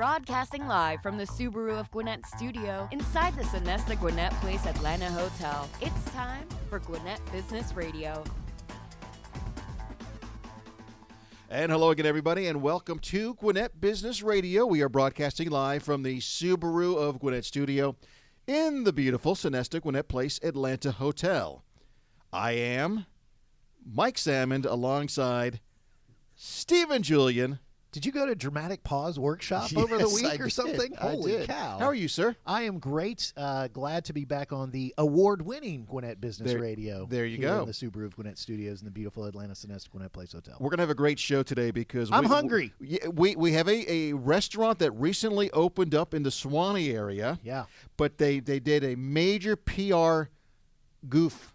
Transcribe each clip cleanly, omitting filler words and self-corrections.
Broadcasting live from the Subaru of Gwinnett studio inside the Sonesta Gwinnett Place Atlanta Hotel. It's time for Gwinnett Business Radio. And hello again, everybody, and welcome to Gwinnett Business Radio. We are broadcasting live from the Subaru of Gwinnett studio in the beautiful Sonesta Gwinnett Place Atlanta Hotel. I am Mike Salmond alongside Stephen Julian. Did you go to Dramatic Pause Workshop over the week or something? Holy cow. How are you, sir? I am great. Glad to be back on the award-winning Gwinnett Business Radio. There you go. In the Subaru of Gwinnett Studios in the beautiful Atlanta Sonesta Gwinnett Place Hotel. We're going to have a great show today because I'm hungry. We have a restaurant that recently opened up in the Suwanee area. Yeah. But they did a major PR goof.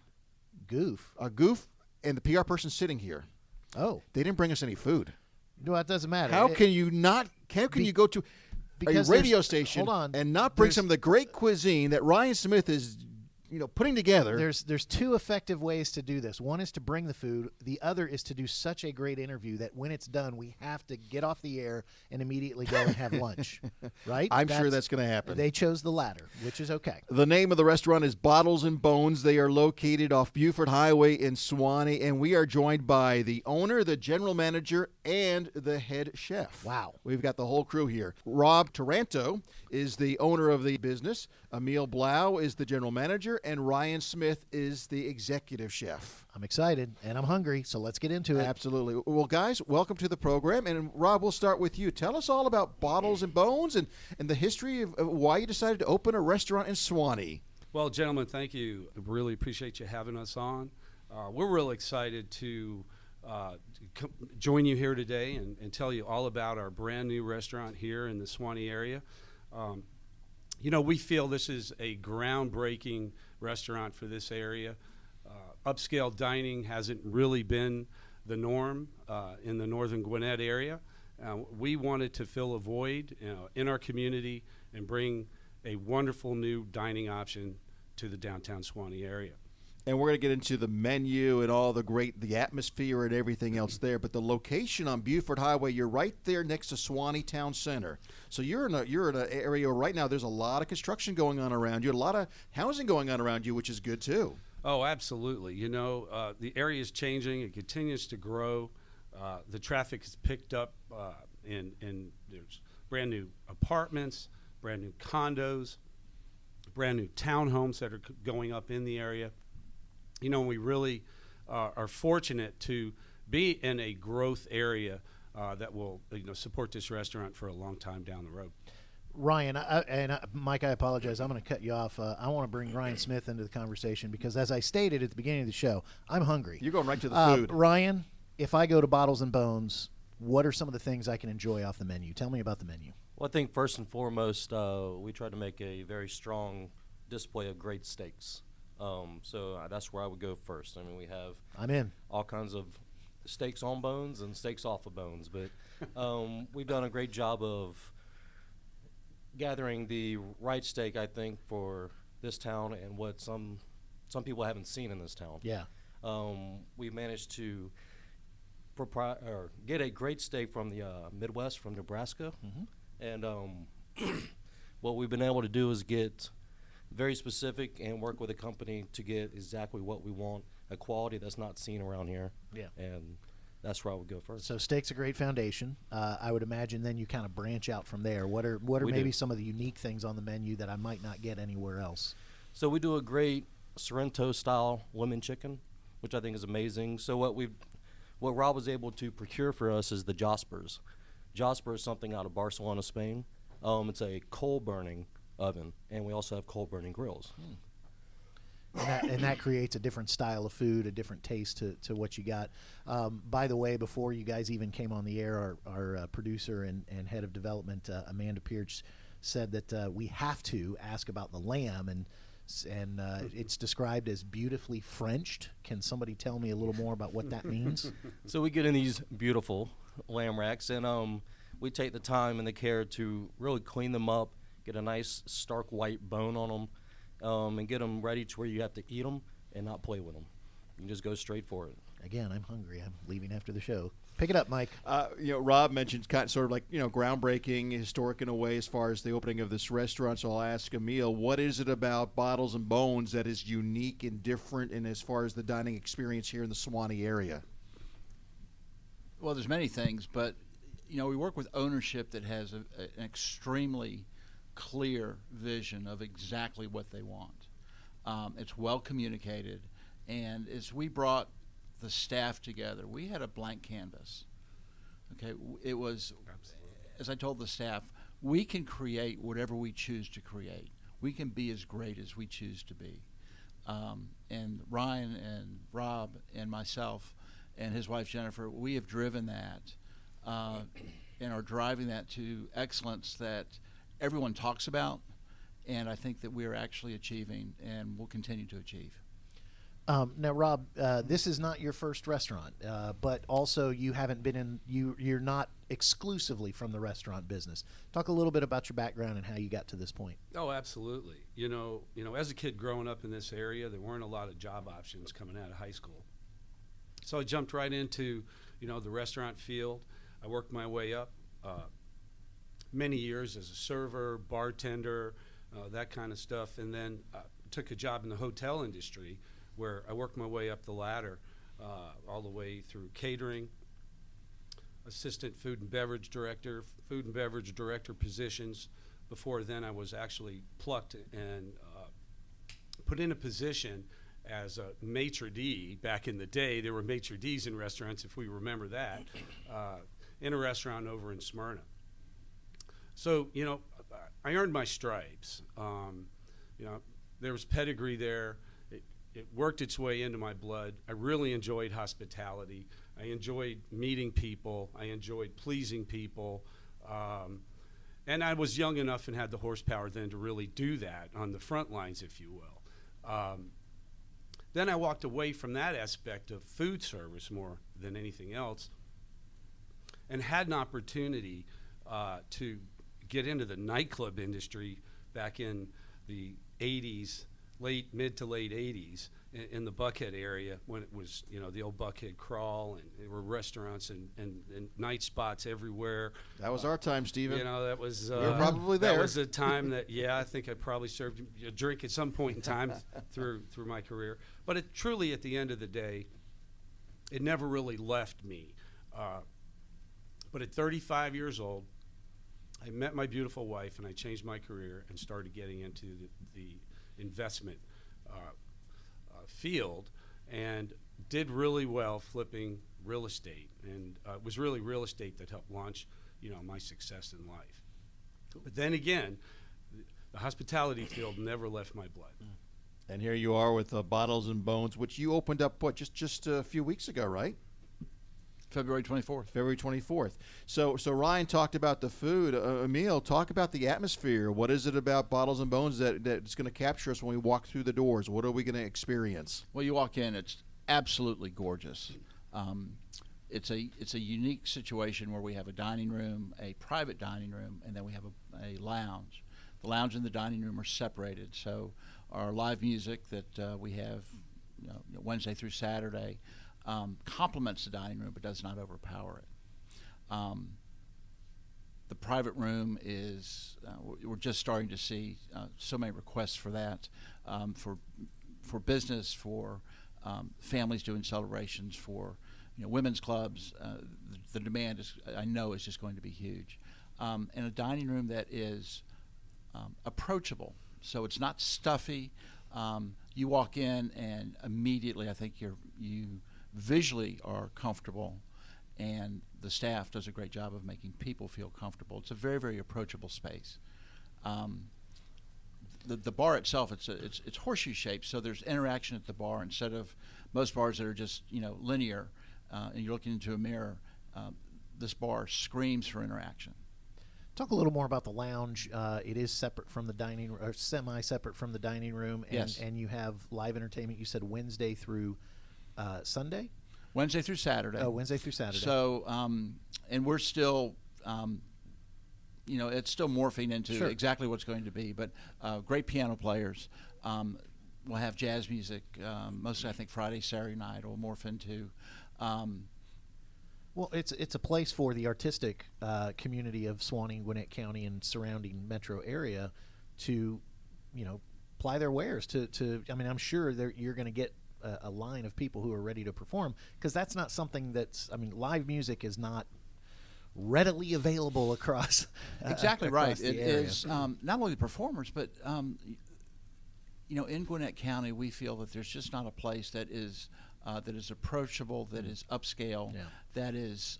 A goof, and the PR person's sitting here. Oh. They didn't bring us any food. No, it doesn't matter. How can you go to a radio station and not bring some of the great cuisine that Ryan Smith is putting together? There's two effective ways to do this. One is to bring the food. The other is to do such a great interview that when it's done, we have to get off the air and immediately go and have lunch. Right? I'm sure that's going to happen. They chose the latter, which is okay. The name of the restaurant is Bottles and Bones. They are located off Buford Highway in Suwanee, and we are joined by the owner, the general manager, and the head chef. Wow. We've got the whole crew here. Rob Taranto is the owner of the business. Emile Blau is the general manager, and Ryan Smith is the executive chef. I'm excited, and I'm hungry, so let's get into it. Absolutely. Well, guys, welcome to the program. And, Rob, we'll start with you. Tell us all about Bottles and Bones and the history of why you decided to open a restaurant in Suwanee. Well, gentlemen, thank you. I really appreciate you having us on. We're really excited to join you here today and tell you all about our brand-new restaurant here in the Suwanee area. We feel this is a groundbreaking restaurant for this area. Upscale dining hasn't really been the norm in the northern Gwinnett area. We wanted to fill a void in our community and bring a wonderful new dining option to the downtown Suwanee area. And we're going to get into the menu and all the atmosphere and everything else there. But the location on Buford Highway, you're right there next to Suwanee Town Center. So you're in an area right now. There's a lot of construction going on around you, a lot of housing going on around you, which is good too. Oh, absolutely. The area is changing. It continues to grow. The traffic has picked up, and there's brand new apartments, brand new condos, brand new townhomes that are going up in the area. We really are fortunate to be in a growth area that will support this restaurant for a long time down the road. Ryan, Mike, I apologize. I'm going to cut you off. I want to bring Ryan Smith into the conversation because, as I stated at the beginning of the show, I'm hungry. You're going right to the food. Ryan, if I go to Bottles and Bones, what are some of the things I can enjoy off the menu? Tell me about the menu. Well, I think first and foremost, we try to make a very strong display of great steaks. So that's where I would go first. I mean, we have all kinds of steaks on bones and steaks off of bones, but we've done a great job of gathering the right steak, I think, for this town and what some people haven't seen in this town. Yeah. We managed to get a great steak from the Midwest, from Nebraska, and what we've been able to do is get very specific and work with a company to get exactly what we want, a quality that's not seen around here. Yeah. And that's where I would go first. So steak's a great foundation. I would imagine then you kind of branch out from there. What are maybe some of the unique things on the menu that I might not get anywhere else? So we do a great Sorrento-style lemon chicken, which I think is amazing. So what Rob was able to procure for us is the Jaspers. Jasper is something out of Barcelona, Spain. It's a coal-burning oven, and we also have coal-burning grills. And that creates a different style of food, a different taste to what you got. By the way, before you guys even came on the air, our producer and head of development, Amanda Pierce, said that we have to ask about the lamb, and it's described as beautifully Frenched. Can somebody tell me a little more about what that means? So we get in these beautiful lamb racks, and we take the time and the care to really clean them up, get a nice stark white bone on them, and get them ready to where you have to eat them and not play with them. You can just go straight for it. Again, I'm hungry. I'm leaving after the show. Pick it up, Mike. Rob mentioned kind of sort of like, groundbreaking, historic in a way as far as the opening of this restaurant. So I'll ask Emile, what is it about Bottles and Bones that is unique and different in as far as the dining experience here in the Suwanee area? Well, there's many things, but, we work with ownership that has an extremely clear vision of exactly what they want. It's well communicated, and as we brought the staff together, we had a blank canvas. Okay, it was, as I told the staff, we can create whatever we choose to create. We can be as great as we choose to be. And Ryan and Rob and myself and his wife Jennifer, we have driven that and are driving that to excellence that everyone talks about, and I think that we are actually achieving and will continue to achieve. Now, Rob, this is not your first restaurant, but also you haven't been in. You're not exclusively from the restaurant business. Talk a little bit about your background and how you got to this point. Oh, absolutely. As a kid growing up in this area, there weren't a lot of job options coming out of high school, so I jumped right into the restaurant field. I worked my way up many years as a server, bartender, that kind of stuff, and then took a job in the hotel industry, where I worked my way up the ladder all the way through catering, assistant food and beverage director positions. Before then, I was actually plucked and put in a position as a maitre d'. Back in the day, there were maitre d's in restaurants, if we remember that, in a restaurant over in Smyrna. So, I earned my stripes. There was pedigree there. It worked its way into my blood. I really enjoyed hospitality. I enjoyed meeting people. I enjoyed pleasing people. And I was young enough and had the horsepower then to really do that on the front lines, if you will. Then I walked away from that aspect of food service more than anything else and had an opportunity to get into the nightclub industry back in the 80s, mid to late 80s in the Buckhead area, when it was, the old Buckhead Crawl, and there were restaurants and night spots everywhere. That was our time, Stephen. That was... you were probably there. That was a time that, I think I probably served a drink at some point in time through my career. But it truly, at the end of the day, it never really left me. But at 35 years old, I met my beautiful wife, and I changed my career and started getting into the investment field, and did really well flipping real estate. And it was really real estate that helped launch, my success in life. But then again, the hospitality field never left my blood. And here you are with Bottles and Bones, which you opened up, just a few weeks ago, right? February 24th. February 24th. So Ryan talked about the food. Emile, talk about the atmosphere. What is it about Bottles and Bones that's going to capture us when we walk through the doors? What are we going to experience? Well, you walk in, it's absolutely gorgeous. It's a unique situation where we have a dining room, a private dining room, and then we have a lounge. The lounge and the dining room are separated. So our live music that we have Wednesday through Saturday complements the dining room but does not overpower it. The private room is, we're just starting to see so many requests for that, for business, for families doing celebrations, for women's clubs. The demand is just going to be huge. And a dining room that is approachable, so it's not stuffy. You walk in and immediately I think you visually are comfortable, and the staff does a great job of making people feel comfortable. It's a very, very approachable space. The bar itself, it's horseshoe shaped, so there's interaction at the bar instead of most bars that are just linear, and you're looking into a mirror. This bar screams for interaction. Talk a little more about the lounge. It is separate from the dining room, or semi-separate from the dining room, and, yes. And you have live entertainment. You said Wednesday through Sunday? Wednesday through Saturday. Oh, Wednesday through Saturday. So, and we're still, it's still morphing into exactly what's going to be. But great piano players. We'll have jazz music. Mostly, I think Friday, Saturday night will morph into Well, it's a place for the artistic community of Suwanee, Gwinnett County, and surrounding metro area to, ply their wares. I mean, I'm sure you're going to get a line of people who are ready to perform, because that's not something live music is not readily available across. Exactly across right. It area. is not only the performers, but in Gwinnett County, we feel that there's just not a place that is approachable, that is upscale, that is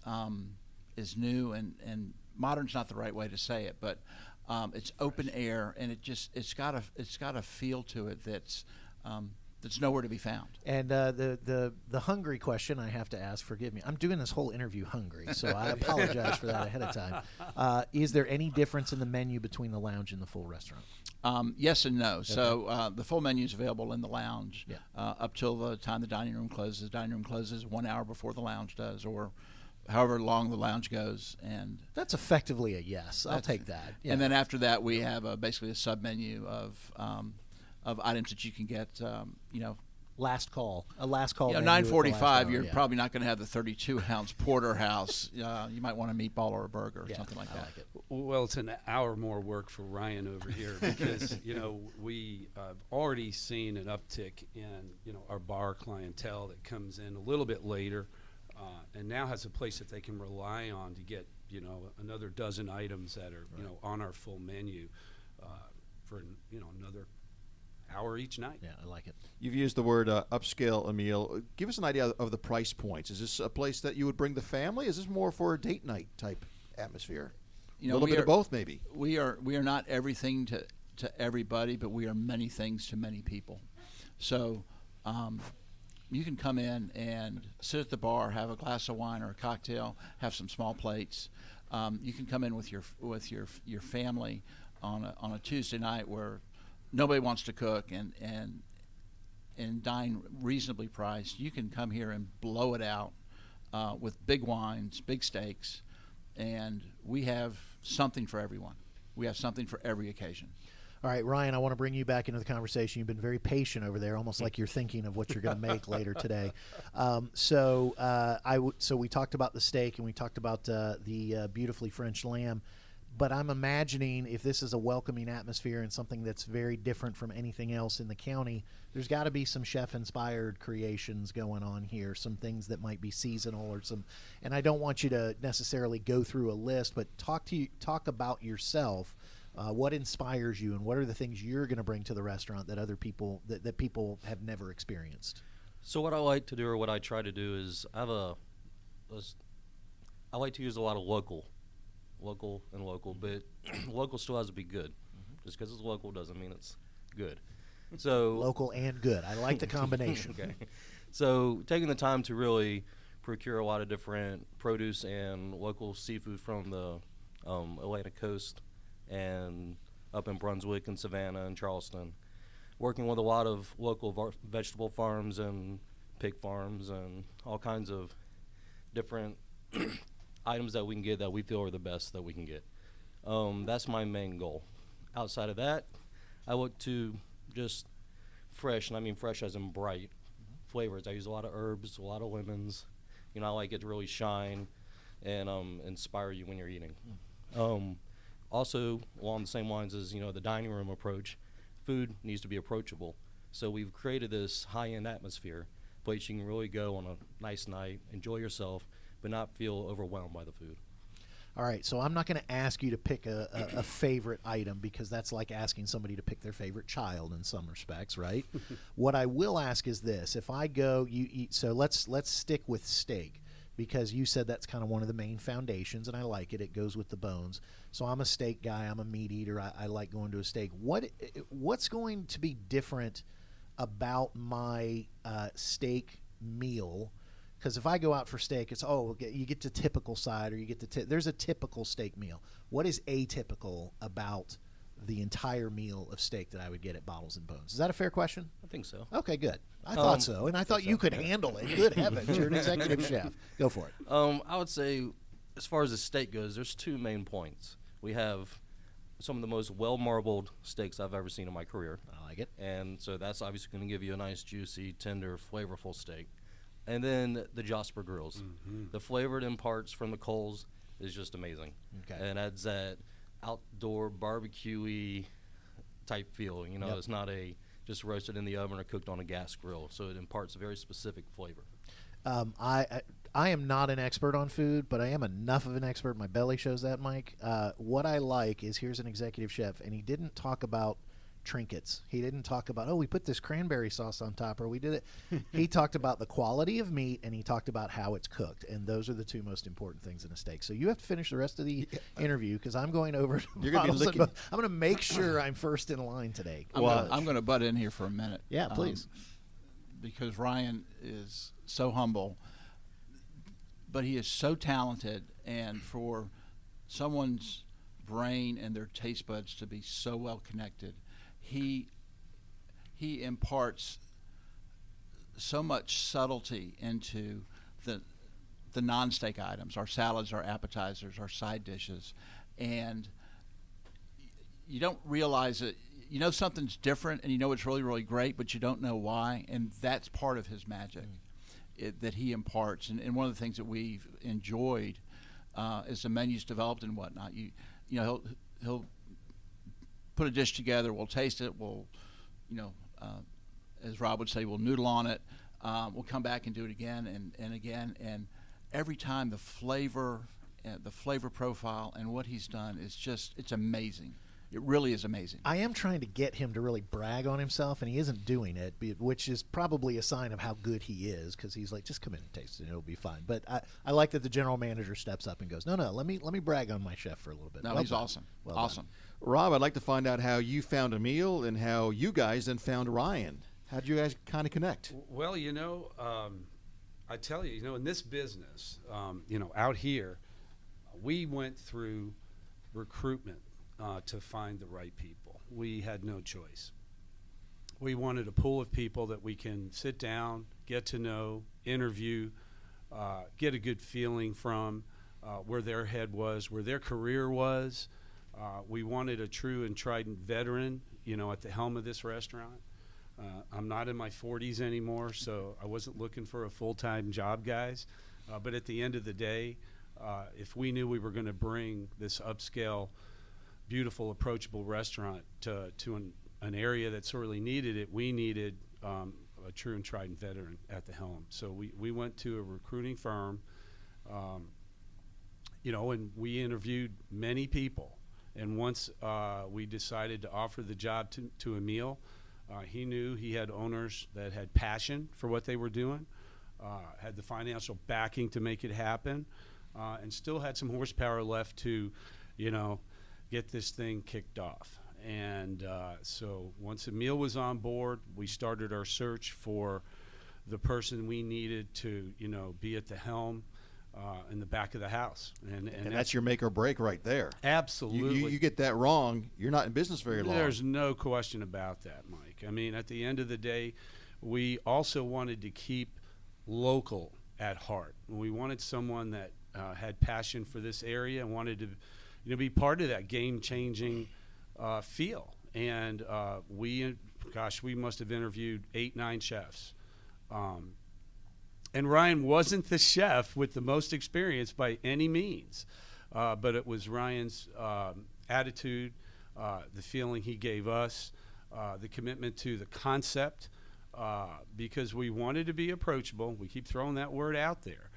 new and modern's not the right way to say it, but it's open air, and it's got a feel to it that's nowhere to be found. And the hungry question I have to ask, forgive me, I'm doing this whole interview hungry, so I apologize for that ahead of time. Is there any difference in the menu between the lounge and the full restaurant? Yes and no. Okay. So the full menu is available in the lounge up till the time the dining room closes. The dining room closes 1 hour before the lounge does, or however long the lounge goes. And that's effectively a yes. I'll take that. Yeah. And then after that, we have basically a sub-menu of items that you can get, last call. A last call. 9:45. You're probably not going to have the 32-ounce porterhouse. You might want a meatball or a burger or something like that. Like it. Well, it's an hour more work for Ryan over here because we have already seen an uptick in our bar clientele that comes in a little bit later, and now has a place that they can rely on to get another dozen items that are on our full menu for another hour each night. Yeah, I like it. You've used the word upscale, Emile. Give us an idea of the price points. Is this a place that you would bring the family? Is this more for a date night type atmosphere? A little bit of both, maybe. We are not everything to everybody, but we are many things to many people. So you can come in and sit at the bar, have a glass of wine or a cocktail, have some small plates. You can come in with your family on a Tuesday night where nobody wants to cook and dine reasonably priced. You can come here and blow it out with big wines, big steaks, and we have something for everyone. We have something for every occasion. All right, Ryan, I want to bring you back into the conversation. You've been very patient over there, almost like you're thinking of what you're going to make later today. So we talked about the steak and we talked about the beautifully French lamb. But I'm imagining if this is a welcoming atmosphere and something that's very different from anything else in the county, there's got to be some chef-inspired creations going on here, some things that might be seasonal or some. And I don't want you to necessarily go through a list, but talk about yourself. What inspires you, and what are the things you're going to bring to the restaurant that other people that people have never experienced? So what I like to do, or what I try to do, is I like to use a lot of local, but local still has to be good. Just because it's local doesn't mean it's good. So local and good. I like the combination. Okay. So taking the time to really procure a lot of different produce and local seafood from the Atlantic coast and up in Brunswick and Savannah and Charleston, working with a lot of local vegetable farms and pig farms and all kinds of different items that we can get that we feel are the best that we can get. That's my main goal. Outside of that, I look to just fresh, and I mean fresh as in bright flavors. I use a lot of herbs, a lot of lemons. I like it to really shine and inspire you when you're eating. Also, along the same lines as the dining room approach, food needs to be approachable. So we've created this high-end atmosphere, place you can really go on a nice night, enjoy yourself, but not feel overwhelmed by the food. All right, so I'm not going to ask you to pick a favorite item, because that's like asking somebody to pick their favorite child in some respects, right? What I will ask is this: if I go, you eat. So let's stick with steak, because you said that's kind of one of the main foundations, and I like it. It goes with the bones. So I'm a steak guy. I'm a meat eater. I like going to a steak. What's going to be different about my steak meal? Because if I go out for steak, it's, you get the typical side, or you get there's a typical steak meal. What is atypical about the entire meal of steak that I would get at Bottles and Bones? Is that a fair question? I think so. Okay, good. I thought so, and I thought you could handle it. Good heavens, you're an executive chef. Go for it. I would say, as far as the steak goes, there's two main points. We have some of the most well-marbled steaks I've ever seen in my career. I like it. And so that's obviously going to give you a nice, juicy, tender, flavorful steak. And then the Jasper grills. Mm-hmm. The flavor it imparts from the coals is just amazing. Okay. And adds that outdoor barbecue-y type feel. You know, yep. It's not just roasted in the oven or cooked on a gas grill. So it imparts a very specific flavor. I am not an expert on food, but I am enough of an expert. My belly shows that, Mike. What I like is, here's an executive chef, and he didn't talk about trinkets. He didn't talk about, we put this cranberry sauce on top, or we did it. He talked about the quality of meat, and he talked about how it's cooked, and those are the two most important things in a steak. So you have to finish the rest of the interview, because I'm going over to You're gonna be licking. I'm going to make sure I'm first in line today. I'm going to butt in here for a minute. Yeah, please. Because Ryan is so humble, but he is so talented, and for someone's brain and their taste buds to be so well connected, he imparts so much subtlety into the non-steak items, our salads, our appetizers, our side dishes, and you don't realize it. You know something's different, and you know it's really, really great, but you don't know why, and that's part of his magic that he imparts. And one of the things that we've enjoyed as the menu's developed and whatnot, you know, he'll put a dish together, we'll taste it, we'll, as Rob would say, we'll noodle on it, we'll come back and do it again and again, and every time the flavor profile and what he's done is it's amazing. It really is amazing. I am trying to get him to really brag on himself, and he isn't doing it, which is probably a sign of how good he is, because he's like, just come in and taste it, and it'll be fine. But I like that the general manager steps up and goes, no, let me brag on my chef for a little bit. No, he's awesome. Well awesome. Done. Rob, I'd like to find out how you found Emile and how you guys then found Ryan. How did you guys kind of connect? Well, I tell you, in this business, out here, we went through recruitment to find the right people. We had no choice. We wanted a pool of people that we can sit down, get to know, interview, get a good feeling from where their head was, where their career was. We wanted a true and trident veteran, at the helm of this restaurant. I'm not in my 40s anymore, so I wasn't looking for a full-time job, guys. But at the end of the day, if we knew we were going to bring this upscale, beautiful, approachable restaurant to an area that sorely needed it, we needed a true and trident veteran at the helm. So we went to a recruiting firm, and we interviewed many people. And once we decided to offer the job to Emile, he knew he had owners that had passion for what they were doing, had the financial backing to make it happen, and still had some horsepower left to, get this thing kicked off. And so once Emile was on board, we started our search for the person we needed to, be at the helm in the back of the house. And that's your make or break right there. Absolutely. You get that wrong, you're not in business very long. There's no question about that, Mike. I mean, at the end of the day, we also wanted to keep local at heart. We wanted someone that had passion for this area and wanted to be part of that game-changing feel. And we must have interviewed 8-9 chefs. And Ryan wasn't the chef with the most experience by any means, but it was Ryan's attitude, the feeling he gave us, the commitment to the concept, because we wanted to be approachable. We keep throwing that word out there.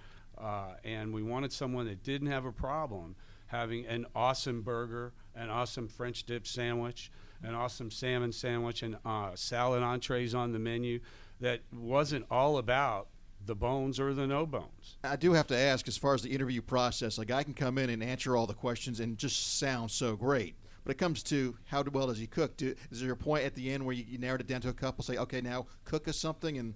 And we wanted someone that didn't have a problem having an awesome burger, an awesome French dip sandwich, an awesome salmon sandwich, and salad entrees on the menu that wasn't all about the bones or the no bones. I do have to ask, as far as the interview process, a guy can come in and answer all the questions and just sound so great. But it comes to how well does he cook? Is there a point at the end where you narrowed it down to a couple, say, okay, now cook us something, and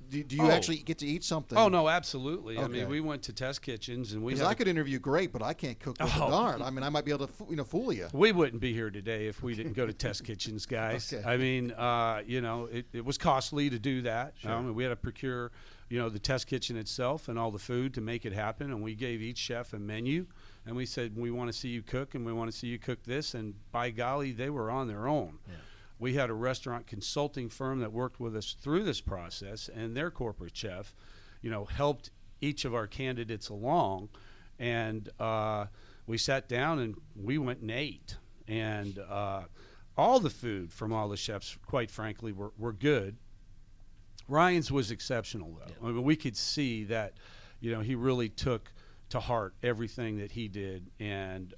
do you actually get to eat something? Oh, no, absolutely. Okay. I mean, we went to test kitchens, and I could interview great, but I can't cook with a darn. I mean, I might be able to fool you. We wouldn't be here today if we didn't go to test kitchens, guys. Okay. I mean, it was costly to do that. Sure. We had to procure, the test kitchen itself and all the food to make it happen, and we gave each chef a menu, and we said, we want to see you cook, and we want to see you cook this, and by golly, they were on their own. Yeah. We had a restaurant consulting firm that worked with us through this process, and their corporate chef, helped each of our candidates along. And we sat down and we went and ate. And all the food from all the chefs, quite frankly, were good. Ryan's was exceptional, though. Yeah. I mean, we could see that, he really took to heart everything that he did. And,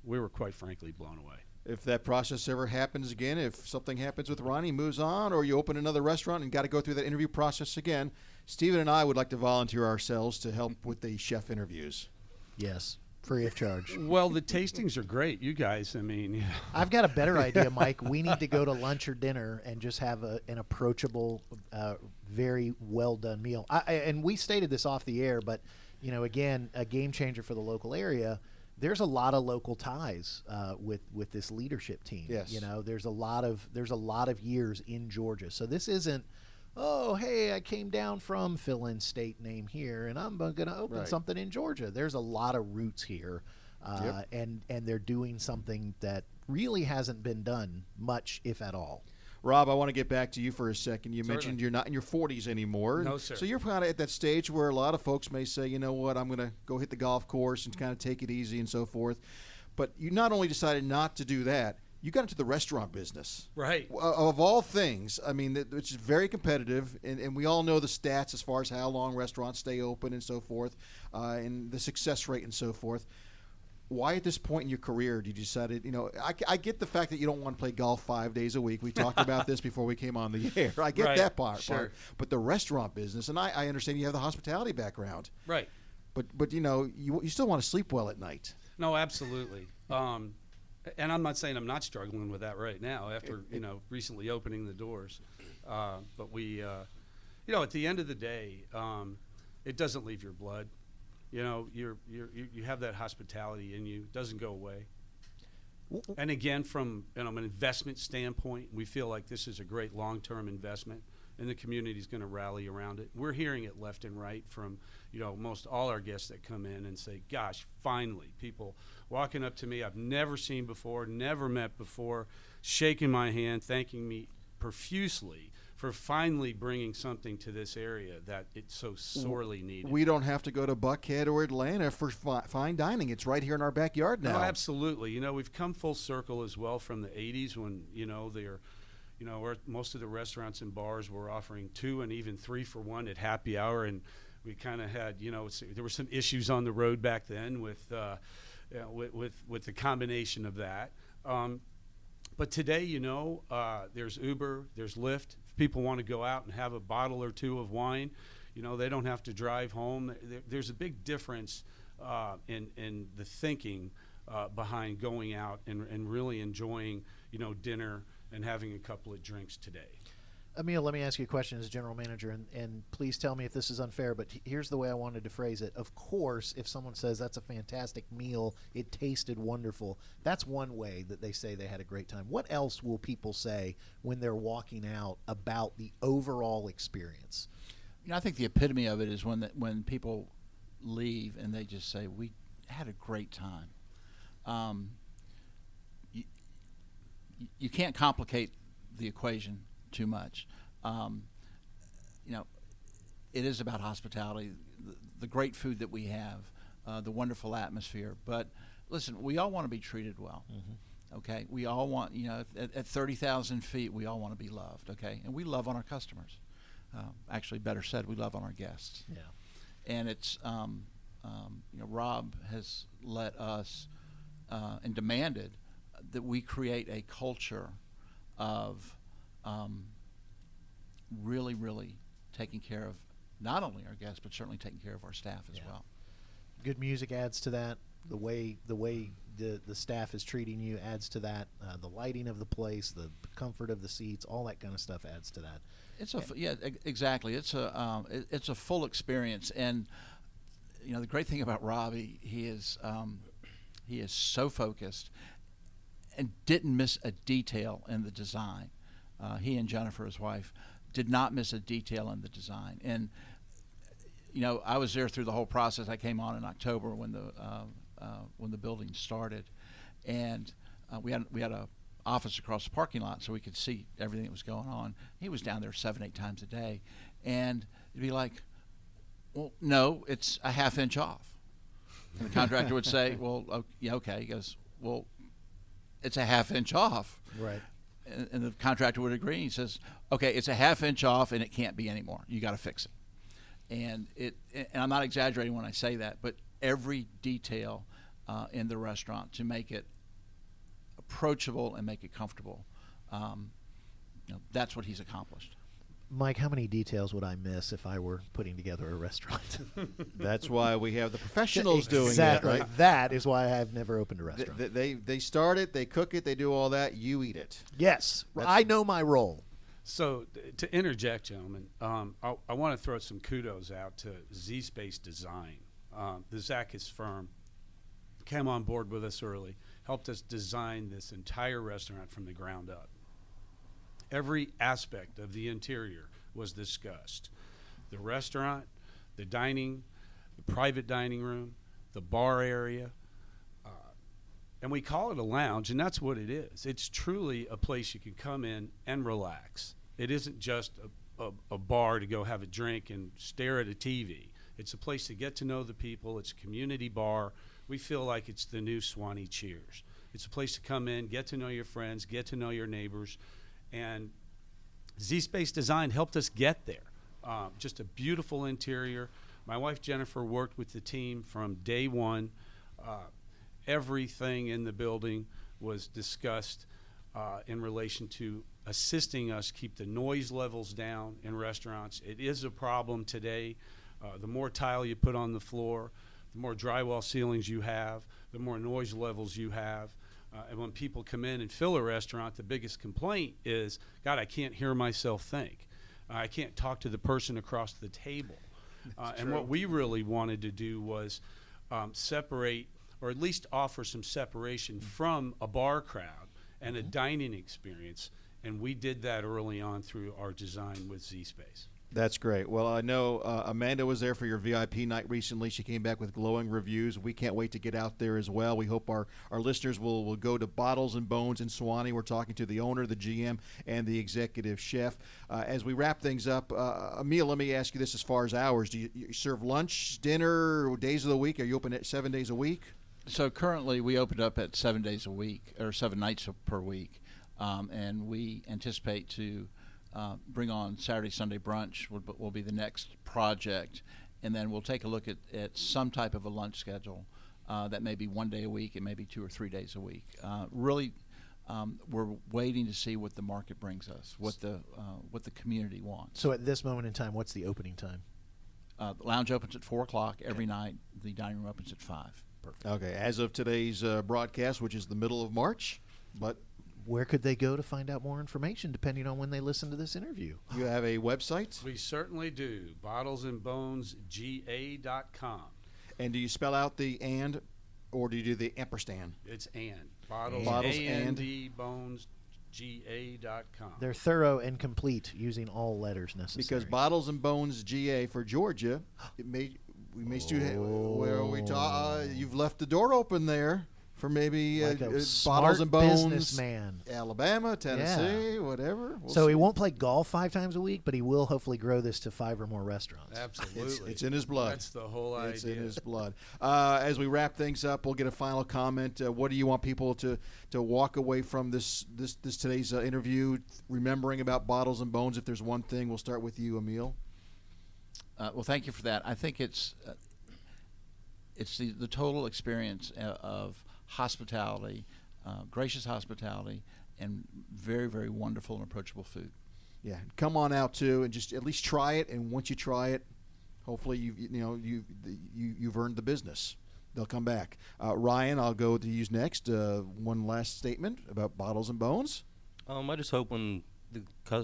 we were quite frankly blown away. If that process ever happens again, if something happens with Ronnie, moves on, or you open another restaurant and got to go through that interview process again, Stephen and I would like to volunteer ourselves to help with the chef interviews. Yes, free of charge. Well, the tastings are great, you guys. I mean, I've got a better idea, Mike. We need to go to lunch or dinner and just have an approachable, very well done meal. And we stated this off the air, but again, a game changer for the local area. There's a lot of local ties with this leadership team. Yes. There's a lot of years in Georgia. So this isn't, oh, hey, I came down from fill-in state name here, and I'm going to open something in Georgia. There's a lot of roots here, and they're doing something that really hasn't been done much, if at all. Rob, I want to get back to you for a second. You mentioned you're not in your 40s anymore. No, sir. So you're kind of at that stage where a lot of folks may say, you know what, I'm going to go hit the golf course and kind of take it easy and so forth. But you not only decided not to do that, you got into the restaurant business. Right. Of all things, I mean, which is very competitive, and we all know the stats as far as how long restaurants stay open and so forth, and the success rate and so forth. Why at this point in your career did you decide, I get the fact that you don't want to play golf 5 days a week. We talked about this before we came on the air. I get that part. But the restaurant business, and I understand you have the hospitality background. Right. But you still want to sleep well at night. No, absolutely. And I'm not saying I'm not struggling with that right now after, recently opening the doors. But we, at the end of the day, it doesn't leave your blood. You have that hospitality in you. It doesn't go away. And again, from an investment standpoint, we feel like this is a great long-term investment, and the community is going to rally around it. We're hearing it left and right from most all our guests that come in and say, "Gosh, finally!" People walking up to me I've never seen before, never met before, shaking my hand, thanking me profusely for finally bringing something to this area that it so sorely needed. We don't have to go to Buckhead or Atlanta for fine dining. It's right here in our backyard now. No, absolutely. We've come full circle as well from the 80s when, most of the restaurants and bars were offering 2 and even 3 for 1 at happy hour. And we kind of had, there were some issues on the road back then with the combination of that. But today, there's Uber, there's Lyft. If people want to go out and have a bottle or 2 of wine, they don't have to drive home. There's a big difference in the thinking behind going out and really enjoying, dinner and having a couple of drinks today. Emile, let me ask you a question as general manager, and please tell me if this is unfair, but here's the way I wanted to phrase it. Of course, if someone says that's a fantastic meal, it tasted wonderful, that's one way that they say they had a great time. What else will people say when they're walking out about the overall experience? I think the epitome of it is when people leave and they just say, we had a great time. You can't complicate the equation too much. It is about hospitality, the great food that we have, the wonderful atmosphere. But listen, we all want to be treated well. Mm-hmm. Okay, we all want, at 30,000 feet, we all want to be loved. Okay, and we love on our customers. Actually, better said, we love on our guests. Yeah, and it's Rob has let us and demanded that we create a culture of really, really taking care of not only our guests, but certainly taking care of our staff as well. Good music adds to that. The way the staff is treating you adds to that. The lighting of the place, the comfort of the seats, all that kind of stuff adds to that. Exactly. It's a full experience, and the great thing about Rob, he is so focused and didn't miss a detail in the design. He and Jennifer, his wife, did not miss a detail in the design. And I was there through the whole process. I came on in October when the building started, and we had a office across the parking lot so we could see everything that was going on. He was down there 7-8 times a day, and you'd be like, well, no, it's a half-inch off. And the contractor would say, well, yeah, okay. He goes, well, it's a half-inch off. Right. And the contractor would agree. He says, okay, it's a half-inch off, and it can't be anymore. You got to fix it. And I'm not exaggerating when I say that, but every detail in the restaurant to make it approachable and make it comfortable, that's what he's accomplished. Mike, how many details would I miss if I were putting together a restaurant? That's why we have the professionals doing exactly. it, right? That is why I've never opened a restaurant. They start it, they cook it, they do all that. You eat it. Yes, I know my role. So to interject, gentlemen, I want to throw some kudos out to Z-Space Design. The Zackus firm came on board with us early, helped us design this entire restaurant from the ground up. Every aspect of the interior was discussed. The restaurant, the dining, the private dining room, the bar area, and we call it a lounge, and that's what it is. It's truly a place you can come in and relax. It isn't just a bar to go have a drink and stare at a TV. It's a place to get to know the people. It's a community bar. We feel like it's the new Suwanee Cheers. It's a place to come in, get to know your friends, get to know your neighbors, and Z-Space Design helped us get there. Just a beautiful interior. My wife Jennifer worked with the team from day one. Everything in the building was discussed in relation to assisting us keep the noise levels down in restaurants. It is a problem today. The more tile you put on the floor, the more drywall ceilings you have, the more noise levels you have. And when people come in and fill a restaurant, the biggest complaint is, God, I can't hear myself think. I can't talk to the person across the table. And what we really wanted to do was separate, or at least offer some separation from a bar crowd and a dining experience. And we did that early on through our design with Z-Space. That's great. Well, I know Amanda was there for your VIP night recently. She came back with glowing reviews. We can't wait to get out there as well. We hope our listeners will go to Bottles and Bones in Suwanee. We're talking to the owner, the GM, and the executive chef. As we wrap things up, Emile, let me ask you this as far as hours. Do you serve lunch, dinner, days of the week? Are you open at 7 days a week? So currently we opened up at 7 days a week, or 7 nights per week, and we anticipate to bring on Saturday, Sunday brunch will be the next project, and then we'll take a look at some type of a lunch schedule that may be 1 day a week and maybe 2 or 3 days a week. Really, we're waiting to see what the market brings us, what the community wants. So at this moment in time, what's the opening time? The lounge opens at 4 o'clock every night. The dining room opens at 5. Perfect. Okay, as of today's broadcast, which is the middle of March, but where could they go to find out more information, depending on when they listen to this interview? You have a website? We certainly do. BottlesandBonesGA.com. And do you spell out the and, or do you do the ampersand? It's and. Bottles and Bones GA.com. They're thorough and complete, using all letters necessary. Because Bottles and Bones GA for Georgia, we may you've left the door open there for maybe like Bottles and Bones, businessman. Alabama, Tennessee, whatever. So he won't play golf 5 times a week, but he will hopefully grow this to 5 or more restaurants. Absolutely. It's in his blood. That's the whole idea. It's in his blood. As we wrap things up, we'll get a final comment. What do you want people to walk away from this today's interview, remembering about Bottles and Bones? If there's one thing, we'll start with you, Emile. Well, thank you for that. I think it's the total experience of hospitality, gracious hospitality, and very, very wonderful and approachable food. Yeah, come on out too, and just at least try it. And once you try it, hopefully you've earned the business. They'll come back. Ryan, I'll go to you next. One last statement about Bottles and Bones. I just hope when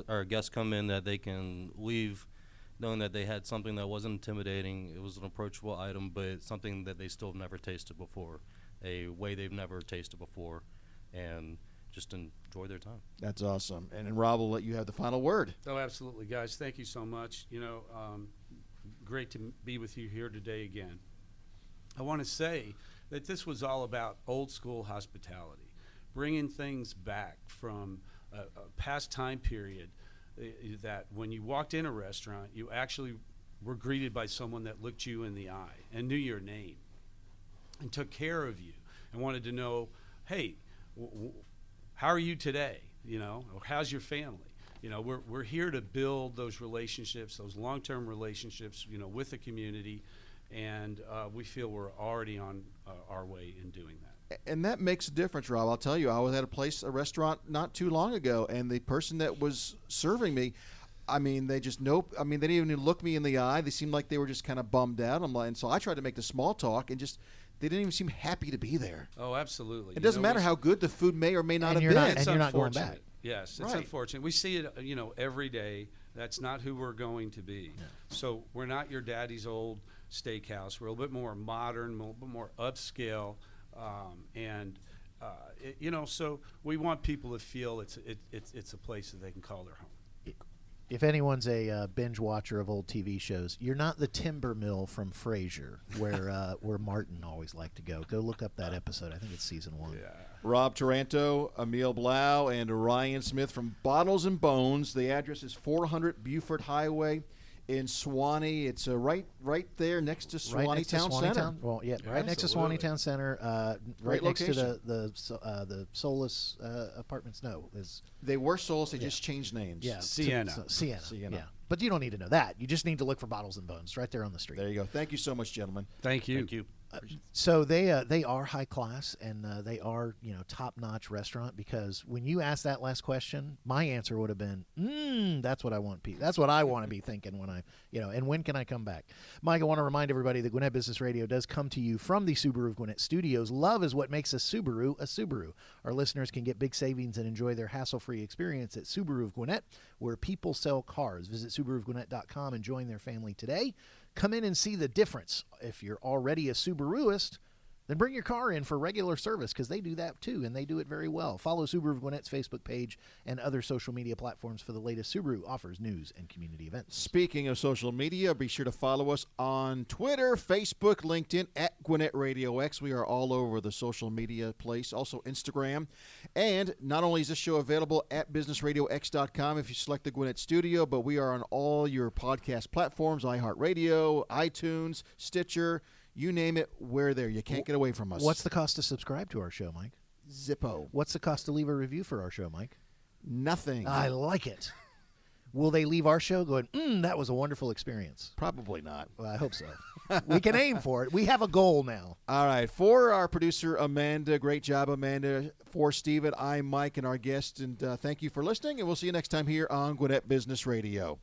our guests come in that they can leave knowing that they had something that wasn't intimidating. It was an approachable item, but something that they still have never tasted before, a way they've never tasted before, and just enjoy their time. That's awesome. And Rob, will let you have the final word. Oh, absolutely, guys. Thank you so much. Great to be with you here today again. I want to say that this was all about old school hospitality, bringing things back from a past time period, that when you walked in a restaurant, you actually were greeted by someone that looked you in the eye and knew your name and took care of you and wanted to know, hey, how are you today? Or how's your family? We're here to build those relationships, those long-term relationships, with the community, and we feel we're already on our way in doing that. And that makes a difference, Rob. I'll tell you, I was at a restaurant not too long ago, and the person that was serving me, they just they didn't even look me in the eye. They seemed like they were just kind of bummed out. And so I tried to make the small talk, and they didn't even seem happy to be there. Oh, absolutely. It doesn't matter how good the food may or may not have been. And you're not going back. Yes, it's unfortunate. We see it, every day. That's not who we're going to be. Yeah. So we're not your daddy's old steakhouse. We're a little bit more modern, a little bit more upscale, so we want people to feel it's a place that they can call their home. If anyone's a binge watcher of old TV shows, you're not the timber mill from Frasier, where Martin always liked to go. Go look up that episode. I think it's season 1. Yeah. Rob Taranto, Emile Blau, and Ryan Smith from Bottles and Bones. The address is 400 Buford Highway in Suwanee. It's right there next to Suwanee Town Center. Well, yeah, right next to Suwanee Town Center. Right next to the Solus apartments. No, they were Solus. They just changed names. Yeah, Siena. Siena. Yeah, but you don't need to know that. You just need to look for Bottles and Bones right there on the street. There you go. Thank you so much, gentlemen. Thank you. Thank you. So they are high class, and they are top-notch restaurant, because when you asked that last question, my answer would have been, that's what I want. That's what I want to be thinking when and when can I come back? Mike, I want to remind everybody that Gwinnett Business Radio does come to you from the Subaru of Gwinnett Studios. Love is what makes a Subaru. Our listeners can get big savings and enjoy their hassle-free experience at Subaru of Gwinnett, where people sell cars. Visit SubaruofGwinnett.com and join their family today. Come in and see the difference. If you're already a Subaruist, then bring your car in for regular service, because they do that too, and they do it very well. Follow Subaru of Gwinnett's Facebook page and other social media platforms for the latest Subaru offers, news, and community events. Speaking of social media, be sure to follow us on Twitter, Facebook, LinkedIn, at Gwinnett RadioX. We are all over the social media place, also Instagram. And not only is this show available at BusinessRadioX.com if you select the Gwinnett Studio, but we are on all your podcast platforms, iHeartRadio, iTunes, Stitcher. You name it, we're there. You can't get away from us. What's the cost to subscribe to our show, Mike? Zippo. What's the cost to leave a review for our show, Mike? Nothing. I like it. Will they leave our show going, that was a wonderful experience? Probably not. Well, I hope so. We can aim for it. We have a goal now. All right. For our producer, Amanda, great job, Amanda. For Steven, I'm Mike and our guest, and thank you for listening, and we'll see you next time here on Gwinnett Business Radio.